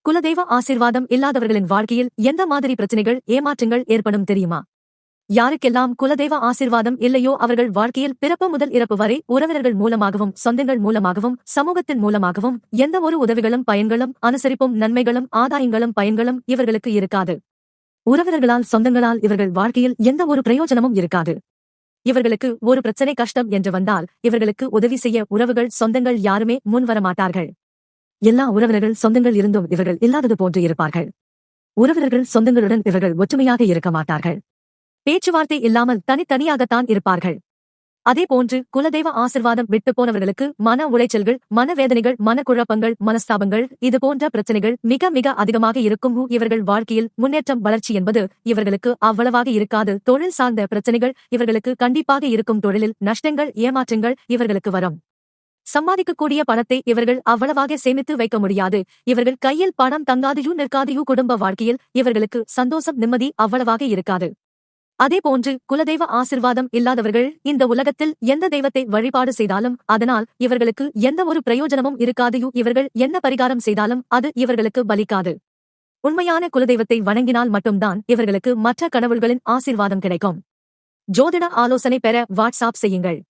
குலதெய்வ ஆசீர்வாதம் இல்லாதவர்களின் வாழ்க்கையில் எந்த மாதிரி பிரச்சனைகள் ஏமாற்றங்கள் ஏற்படும் தெரியுமா? யாருக்கெல்லாம் குலதெய்வ ஆசீர்வாதம் இல்லையோ அவர்கள் வாழ்க்கையில் பிறப்பு முதல் இறப்பு வரை உறவினர்கள் மூலமாகவும் சொந்தங்கள் மூலமாகவும் சமூகத்தின் மூலமாகவும் எந்த ஒரு உதவிகளும் பயன்களும் அனுசரிப்பும் நன்மைகளும் ஆதாயங்களும் பயன்களும் இவர்களுக்கு இருக்காது. உறவினர்களால் சொந்தங்களால் இவர்கள் வாழ்க்கையில் எந்த ஒரு பிரயோஜனமும் இருக்காது. இவர்களுக்கு ஒரு பிரச்சனை கஷ்டம் என்று வந்தால் இவர்களுக்கு உதவி செய்ய உறவுகள் சொந்தங்கள் யாருமே முன்வரமாட்டார்கள். எல்லா உறவினர்கள் சொந்தங்கள் இருந்தும் இவர்கள் இல்லாதது போன்று இருப்பார்கள். உறவினர்கள் சொந்தங்களுடன் இவர்கள் ஒற்றுமையாக இருக்க மாட்டார்கள். பேச்சுவார்த்தை இல்லாமல் தனித்தனியாகத்தான் இருப்பார்கள். அதேபோன்று குலதெய்வ ஆசிர்வாதம் விட்டு போனவர்களுக்கு மன உளைச்சல்கள், மனவேதனைகள், மனக்குழப்பங்கள், மனஸ்தாபங்கள் இதுபோன்ற பிரச்சனைகள் மிக மிக அதிகமாக இருக்கும். இவர்கள் வாழ்க்கையில் முன்னேற்றம் வளர்ச்சி என்பது இவர்களுக்கு அவ்வளவாக இருக்காது. தொழில் சார்ந்த பிரச்சனைகள் இவர்களுக்கு கண்டிப்பாக இருக்கும். தொழிலில் நஷ்டங்கள், ஏமாற்றங்கள் இவர்களுக்கு வரும். சம்பாதிக்கக்கூடிய பணத்தை இவர்கள் அவ்வளவாக சேமித்து வைக்க முடியாது. இவர்கள் கையில் பணம் தங்காதையோ நிற்காதையோ குடும்ப வாழ்க்கையில் இவர்களுக்கு சந்தோஷம், நிம்மதி அவ்வளவாக இருக்காது. அதேபோன்று குலதெய்வ ஆசிர்வாதம் இல்லாதவர்கள் இந்த உலகத்தில் எந்த தெய்வத்தை வழிபாடு செய்தாலும் அதனால் இவர்களுக்கு எந்த ஒரு பிரயோஜனமும் இருக்காது. இவர்கள் என்ன பரிகாரம் செய்தாலும் அது இவர்களுக்கு பலிக்காது. உண்மையான குலதெய்வத்தை வணங்கினால் மட்டும்தான் இவர்களுக்கு மற்ற கடவுள்களின் ஆசீர்வாதம் கிடைக்கும். ஜோதிட ஆலோசனை பெற வாட்ஸ்அப் செய்யுங்கள்.